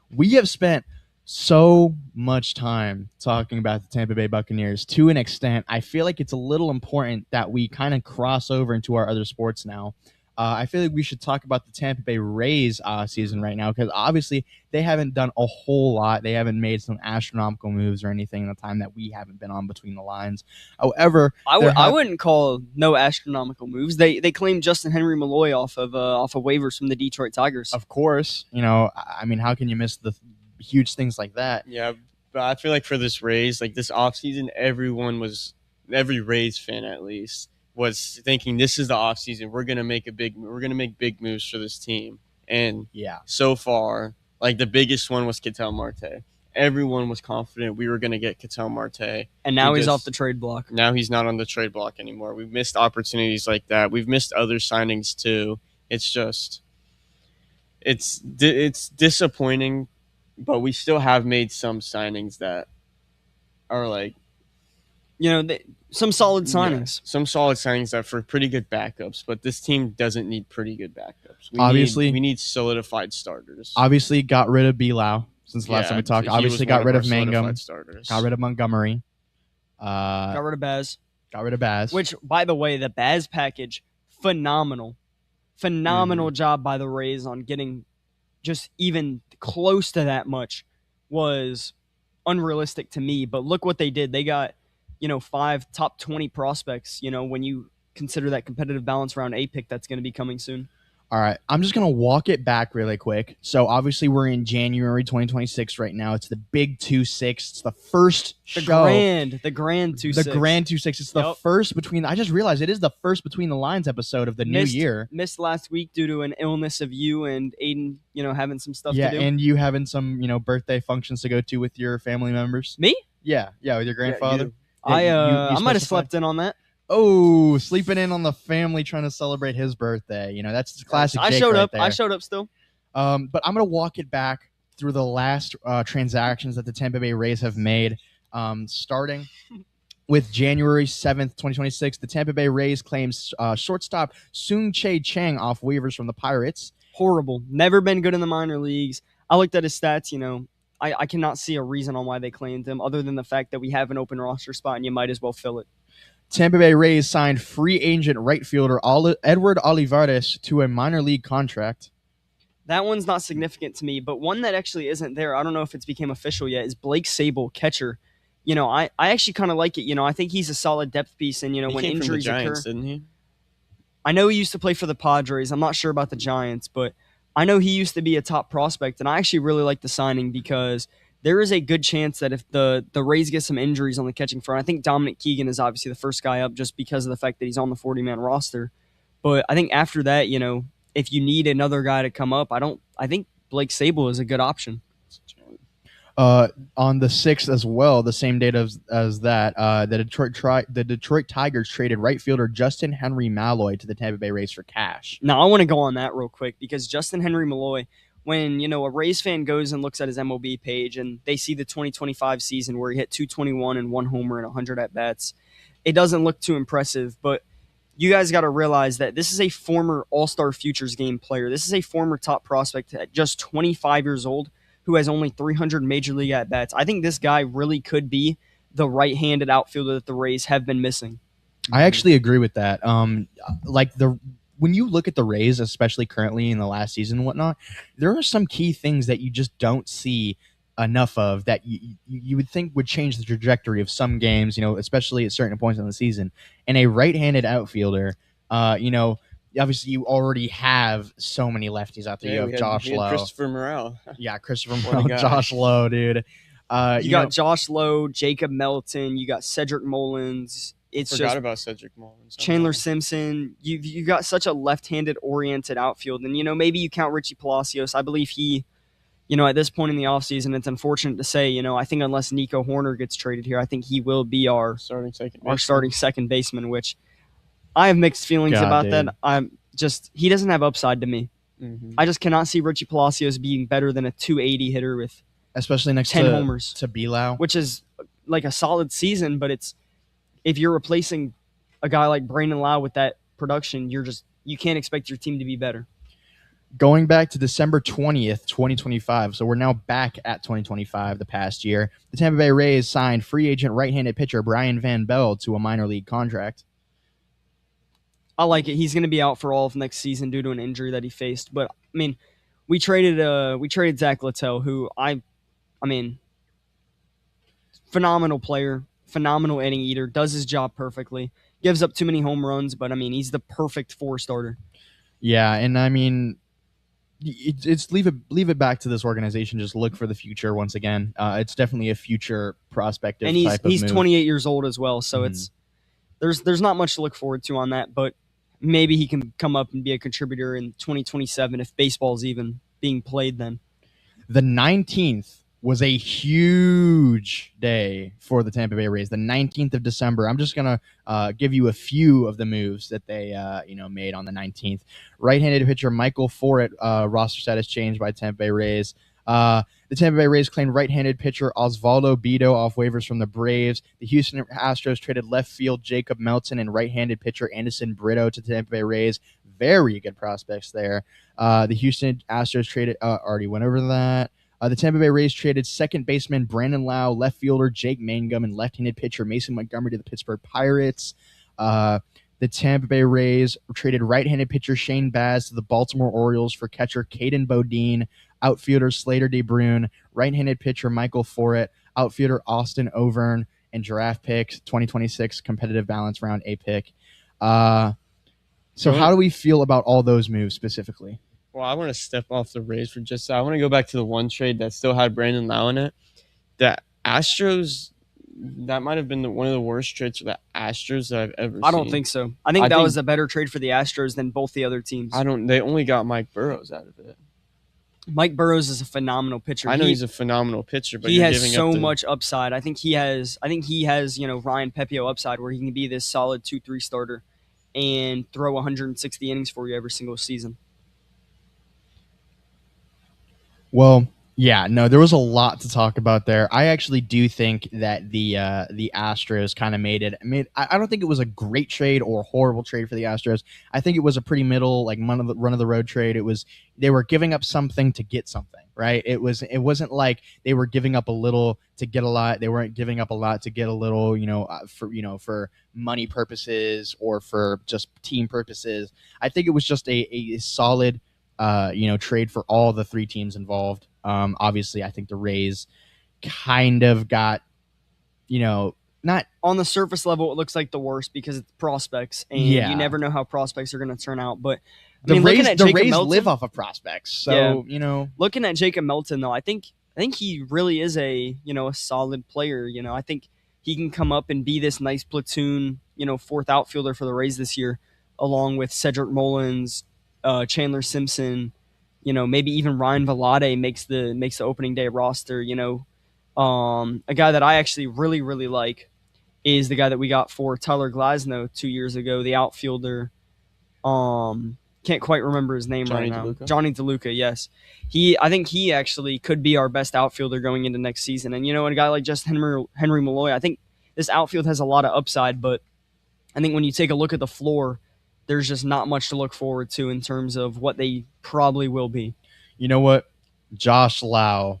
A: We have spent so much time talking about the Tampa Bay Buccaneers to an extent. I feel like it's a little important that we kind of cross over into our other sports now. I feel like we should talk about the Tampa Bay Rays season right now because obviously they haven't done a whole lot. They haven't made some astronomical moves or anything in the time that we haven't been on between the lines. However,
B: I wouldn't call no astronomical moves. They claimed Justin Henry Malloy off of waivers from the Detroit Tigers.
A: Of course, I mean, how can you miss the huge things like that?
C: Yeah, but I feel like for this Rays, like this offseason, every Rays fan at least was thinking this is the offseason. We're gonna make big moves for this team. And so far, like the biggest one was Ketel Marte. Everyone was confident we were gonna get Ketel Marte.
B: And now he's off the trade block.
C: Now he's not on the trade block anymore. We've missed opportunities like that. We've missed other signings too. It's just it's disappointing, but we still have made some signings that are like
B: some solid signings.
C: Yeah, some solid signings that for pretty good backups, but this team doesn't need pretty good backups. We need solidified starters.
A: Obviously got rid of Bilal. since the last time we talked.
C: so he
A: Obviously,
C: was
A: got
C: one
A: rid
C: our
A: of Mangum,
C: solidified starters.
A: got rid of Montgomery,
B: Got rid of Baz.
A: got rid of Baz.
B: Which, by the way, the Baz package, phenomenal. Phenomenal job by the Rays on getting just even close to that much was unrealistic to me. But look what they did. They got, 5 top 20 prospects, when you consider that competitive balance round A pick that's going to be coming soon.
A: All right, I'm just going to walk it back really quick. So obviously we're in January 2026 right now. It's the big 2-6. It's the first
B: The
A: show.
B: grand 2-6.
A: The grand 2-6. It's the first between. I just realized it is the first Between the Lines episode of the new year.
B: Missed last week due to an illness of you and Aiden, having some stuff to do.
A: Yeah, and you having some, birthday functions to go to with your family members.
B: Me?
A: Yeah, with your grandfather.
B: I might have slept in on that.
A: Oh, sleeping in on the family trying to celebrate his birthday. That's classic.
B: I
A: Jake
B: showed
A: right
B: up.
A: there.
B: I showed up still.
A: But I'm going to walk it back through the last transactions that the Tampa Bay Rays have made, starting with January 7th, 2026. The Tampa Bay Rays claims shortstop Soon-Chae Chang off waivers from the Pirates.
B: Horrible. Never been good in the minor leagues. I looked at his stats, I cannot see a reason on why they claimed him other than the fact that we have an open roster spot and you might as well fill it.
A: Tampa Bay Rays signed free agent right fielder Edward Olivares to a minor league contract.
B: That one's not significant to me, but one that actually isn't there, I don't know if it's became official yet, is Blake Sable, catcher. I actually kind of like it. I think he's a solid depth piece, and,
C: He
B: when
C: came from the
B: injuries
C: Giants,
B: occur.
C: didn't he?
B: I know he used to play for the Padres. I'm not sure about the Giants, but I know he used to be a top prospect, and I actually really like the signing because there is a good chance that if the Rays get some injuries on the catching front, I think Dominic Keegan is obviously the first guy up just because of the fact that he's on the 40-man roster. But I think after that, if you need another guy to come up, I think Blake Sable is a good option.
A: On the 6th as well, the same date as that, the Detroit Tigers traded right fielder Justin Henry Malloy to the Tampa Bay Rays for cash.
B: Now, I want to go on that real quick because Justin Henry Malloy, when, a Rays fan goes and looks at his MLB page and they see the 2025 season where he hit 221 and 1 homer and 100 at-bats, it doesn't look too impressive, but you guys got to realize that this is a former All-Star Futures Game player. This is a former top prospect at just 25 years old who has only 300 Major League at-bats. I think this guy really could be the right-handed outfielder that the Rays have been missing.
A: I actually agree with that. When you look at the Rays, especially currently in the last season and whatnot, there are some key things that you just don't see enough of that you would think would change the trajectory of some games, especially at certain points in the season. And a right-handed outfielder, obviously you already have so many lefties out there.
C: Yeah,
A: you have Josh Lowe.
C: Christopher Morel.
A: Yeah, Christopher Morel, Josh Lowe, dude.
B: You got Josh Lowe, Jacob Melton, you got Cedric Mullins.
C: Forgot about Cedric Mullins.
B: Chandler Simpson. You got such a left-handed oriented outfield. And, maybe you count Richie Palacios. I believe he, at this point in the offseason, it's unfortunate to say, I think unless Nico Horner gets traded here, I think he will be our starting second baseman, which I have mixed feelings about that. He doesn't have upside to me.
C: Mm-hmm.
B: I just cannot see Richie Palacios being better than a 280 hitter with
A: especially next
B: 10 homers
A: to Bilal,
B: which is like a solid season, but if you're replacing a guy like Brandon Lau with that production, you can't expect your team to be better.
A: Going back to December 20th, 2025, so we're now back at 2025, the past year, the Tampa Bay Rays signed free agent right-handed pitcher Brian Van Bell to a minor league contract.
B: I like it. He's going to be out for all of next season due to an injury that he faced. But, we traded Zach Littell, who phenomenal player, phenomenal inning eater, does his job perfectly, gives up too many home runs, but he's the perfect 4-starter.
A: Yeah, and it's leave it back to this organization. Just look for the future once again. It's definitely a future prospective
B: and
A: type of
B: he's
A: move.
B: 28 years old as well, so it's there's not much to look forward to on that, but maybe he can come up and be a contributor in 2027 if baseball's even being played then.
A: The 19th was a huge day for the Tampa Bay Rays. The 19th of December. I'm just going to give you a few of the moves that they made on the 19th. Right-handed pitcher Michael Forret, roster status changed by Tampa Bay Rays. The Tampa Bay Rays claimed right-handed pitcher Osvaldo Bido off waivers from the Braves. The Houston Astros traded left field Jacob Melton and right-handed pitcher Anderson Brito to the Tampa Bay Rays. Very good prospects there. The Houston Astros traded already went over that. The Tampa Bay Rays traded second baseman Brandon Lau, left fielder Jake Mangum, and left-handed pitcher Mason Montgomery to the Pittsburgh Pirates. The Tampa Bay Rays traded right-handed pitcher Shane Baz to the Baltimore Orioles for catcher Caden Bodine, outfielder Slater DeBrune, right-handed pitcher Michael Forret, outfielder Austin Overn, and draft pick 2026 competitive balance round A pick. So how do we feel about all those moves specifically?
C: Well, I want to step off the Rays for just I want to go back to the one trade that still had Brandon Lau in it. The Astros, that might have been one of the worst trades for the Astros that I've ever seen.
B: I don't think so. I think that was a better trade for the Astros than both the other teams.
C: They only got Mike Burrows out of it.
B: Mike Burrows is a phenomenal pitcher.
C: I know he's a phenomenal pitcher, but
B: he has so much upside. I think he has Ryan Pepio upside where he can be this solid 2-3 starter and throw 160 innings for you every single season.
A: Well, yeah, no, there was a lot to talk about there. I actually do think that the Astros kind of made it. I don't think it was a great trade or a horrible trade for the Astros. I think it was a pretty middle, like run of the road trade. It was they were giving up something to get something, right? It wasn't like they were giving up a little to get a lot. They weren't giving up a lot to get a little, for money purposes or for just team purposes. I think it was just a solid trade for all the three teams involved. Obviously, I think the Rays kind of got, not
B: on the surface level, it looks like the worst because it's prospects, and you never know how prospects are going to turn out. But
A: the Rays live off of prospects, so
B: looking at Jacob Melton, though, I think he really is a solid player. I think he can come up and be this nice platoon, fourth outfielder for the Rays this year, along with Cedric Mullins, Chandler Simpson, maybe even Ryan Velarde makes the opening day roster. A guy that I actually really, really like is the guy that we got for Tyler Glasnow 2 years ago, the outfielder. Can't quite remember his name right now. Johnny DeLuca, yes. I think he actually could be our best outfielder going into next season. And, a guy like just Henry Malloy, I think this outfield has a lot of upside, but I think when you take a look at the floor, there's just not much to look forward to in terms of what they probably will be.
A: You know what? Josh Lau,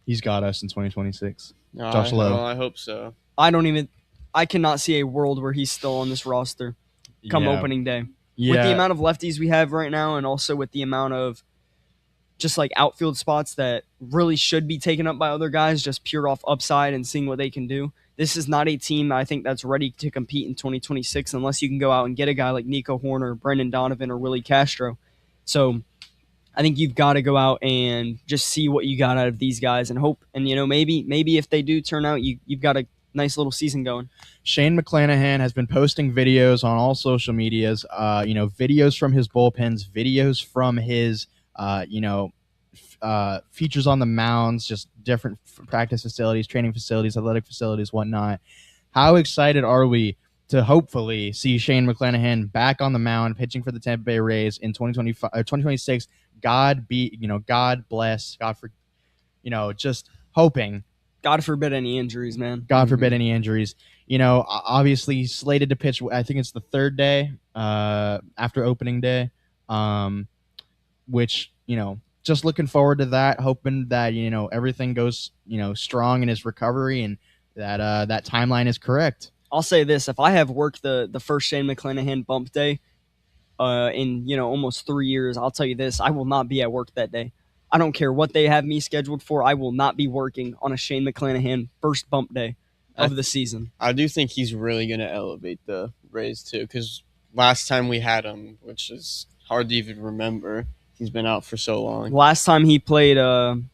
A: he's got us in 2026. Josh Lau.
C: I hope so.
B: I cannot see a world where he's still on this roster come opening day. Yeah. With the amount of lefties we have right now and also with the amount of just like outfield spots that really should be taken up by other guys just pure off upside and seeing what they can do. This is not a team I think that's ready to compete in 2026 unless you can go out and get a guy like Nico Horner, Brendan Donovan, or Willie Castro. So I think you've got to go out and just see what you got out of these guys and hope. And, maybe if they do turn out, you've got a nice little season going.
A: Shane McClanahan has been posting videos on all social medias, videos from his bullpens, videos from his, features on the mounds, just different practice facilities, training facilities, athletic facilities, whatnot. How excited are we to hopefully see Shane McClanahan back on the mound pitching for the Tampa Bay Rays in 2026? God bless, just hoping.
B: God forbid any injuries, man.
A: God forbid any injuries. Obviously he's slated to pitch, I think it's the third day after opening day, which, just looking forward to that, hoping that, everything goes, strong in his recovery and that that timeline is correct.
B: I'll say this. If I have worked the first Shane McClanahan bump day in, almost 3 years, I'll tell you this, I will not be at work that day. I don't care what they have me scheduled for. I will not be working on a Shane McClanahan first bump day of the season.
C: I do think he's really going to elevate the Rays too, because last time we had him, which is hard to even remember, he's been out for so long.
B: Last time he played,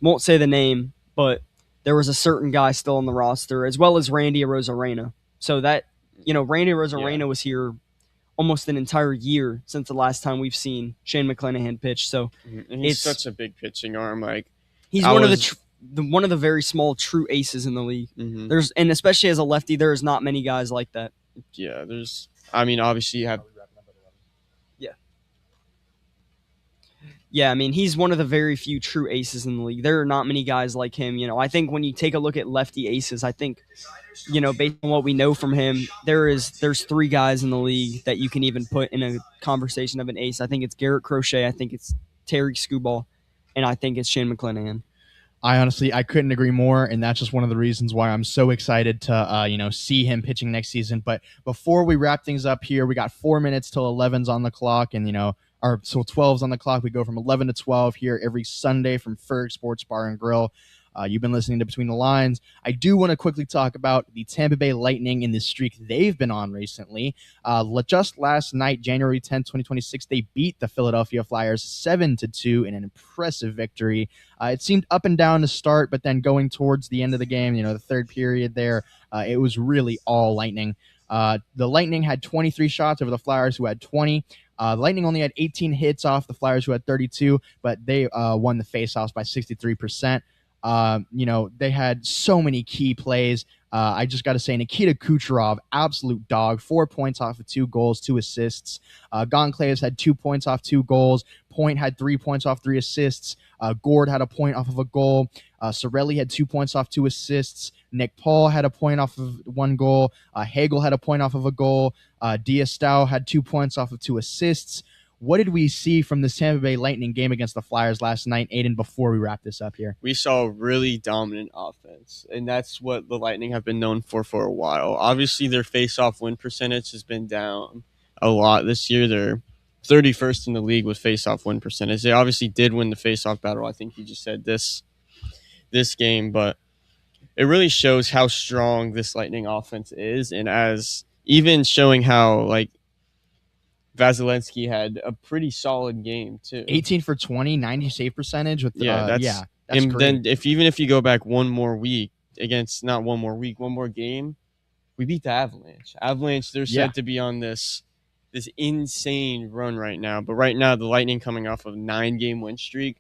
B: won't say the name, but there was a certain guy still on the roster, as well as Randy Arozarena. So that, Randy Arozarena was here almost an entire year since the last time we've seen Shane McClanahan pitch. So
C: and he's such a big pitching arm. Like
B: he's one of the very small true aces in the league. Mm-hmm. And especially as a lefty, there is not many guys like that.
C: Yeah, obviously you have.
B: Yeah, he's one of the very few true aces in the league. There are not many guys like him. I think when you take a look at lefty aces, I think, based on what we know from him, there's 3 guys in the league that you can even put in a conversation of an ace. I think it's Garrett Crochet. I think it's Terry Skubal. and I think it's Shane McClanahan.
A: I couldn't agree more, and that's just one of the reasons why I'm so excited to see him pitching next season. But before we wrap things up here, we got 4 minutes till 11's on the clock, and so 12's on the clock. We go from 11 to 12 here every Sunday from Ferg Sports Bar and Grill. You've been listening to Between the Lines. I do want to quickly talk about the Tampa Bay Lightning and the streak they've been on recently. Just last night, January 10th, 2026, they beat the Philadelphia Flyers 7-2 in an impressive victory. It seemed up and down to start, but then going towards the end of the game, the third period there, it was really all Lightning. The Lightning had 23 shots over the Flyers, who had 20. The Lightning only had 18 hits off the Flyers, who had 32, but they won the faceoffs by 63%. They had so many key plays. I just got to say, Nikita Kucherov, absolute dog, 4 points off of 2 goals, 2 assists. Goncalves had 2 points off 2 goals. Point had 3 points off 3 assists. Gord had a point off of a goal. Sorelli had 2 points off 2 assists. Nick Paul had a point off of 1 goal. Hagel had a point off of a goal. Diastau had 2 points off of 2 assists. What did we see from the Tampa Bay Lightning game against the Flyers last night, Aiden, before we wrap this up here?
C: We saw really dominant offense, and that's what the Lightning have been known for a while. Obviously, their face-off win percentage has been down a lot this year. They're 31st in the league with face-off win percentage. They obviously did win the face-off battle. I think you just said this game, but it really shows how strong this Lightning offense is, and as even showing how, Vasilevsky had a pretty solid game too.
A: 18 for 20, 90 save percentage. That's
C: and
A: great.
C: then if you go back one more game, we beat the Avalanche. They're said to be on this insane run right now. But right now, the Lightning coming off of a 9-game win streak.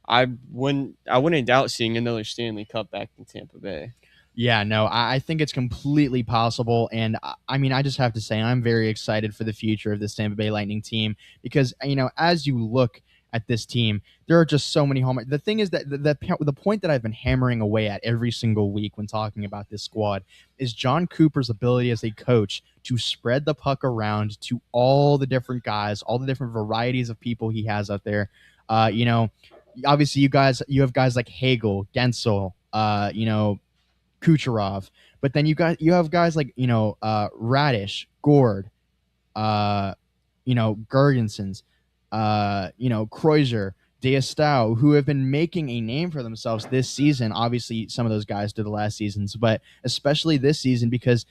C: I wouldn't doubt seeing another Stanley Cup back in Tampa Bay.
A: Yeah, no, I think it's completely possible. And I just have to say, I'm very excited for the future of this Tampa Bay Lightning team because, as you look at this team, there are just so many home. The thing is that the point that I've been hammering away at every single week when talking about this squad is John Cooper's ability as a coach to spread the puck around to all the different guys, all the different varieties of people he has out there. Obviously, you have guys like Hagel, Gensel, Kucherov, but then you have guys like Radish, Gord, Gergensons, Kreuzer, Diastau, who have been making a name for themselves this season. Obviously, some of those guys did the last seasons, but especially this season because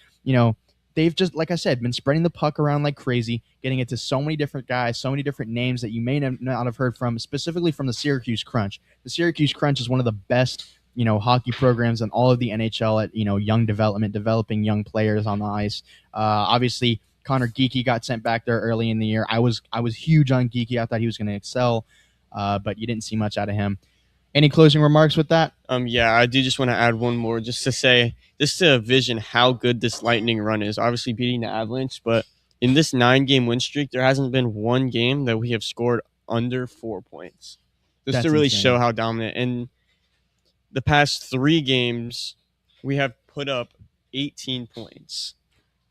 A: they've just, like I said, been spreading the puck around like crazy, getting it to so many different guys, so many different names that you may not have heard from, specifically from the Syracuse Crunch. The Syracuse Crunch is one of the best hockey programs in all of the NHL at, young development, developing young players on the ice. Obviously, Connor Geekie got sent back there early in the year. I was huge on Geekie. I thought he was going to excel, but you didn't see much out of him. Any closing remarks with that?
C: Yeah, I do just want to add one more just to vision how good this Lightning run is. Obviously beating the Avalanche, but in this 9-game win streak, there hasn't been one game that we have scored under 4 points. Just to really show how dominant. And the past 3 games, we have put up 18 points.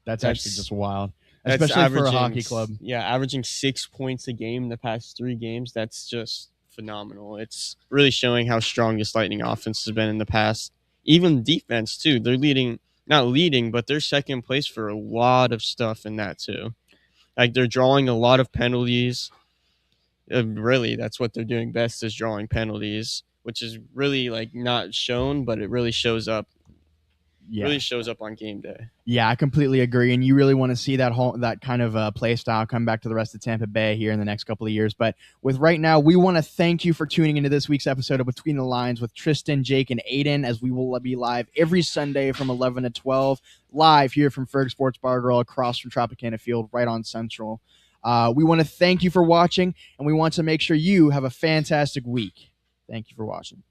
A: That's actually just wild, especially for a hockey club.
C: Yeah, averaging 6 points a game in the past 3 games. That's just phenomenal. It's really showing how strong this Lightning offense has been in the past. Even defense, too. They're not leading, but they're second place for a lot of stuff in that, too. They're drawing a lot of penalties. Really, that's what they're doing best is drawing penalties, which is really not shown, but it really shows up.
A: Yeah.
C: Really shows up on game day.
A: Yeah, I completely agree, and you really want to see that kind of play style come back to the rest of Tampa Bay here in the next couple of years. But with right now, we want to thank you for tuning into this week's episode of Between the Lines with Tristan, Jake, and Aiden, as we will be live every Sunday from 11 to 12, live here from Ferg Sports Bar Grill across from Tropicana Field, right on Central. We want to thank you for watching, and we want to make sure you have a fantastic week. Thank you for watching.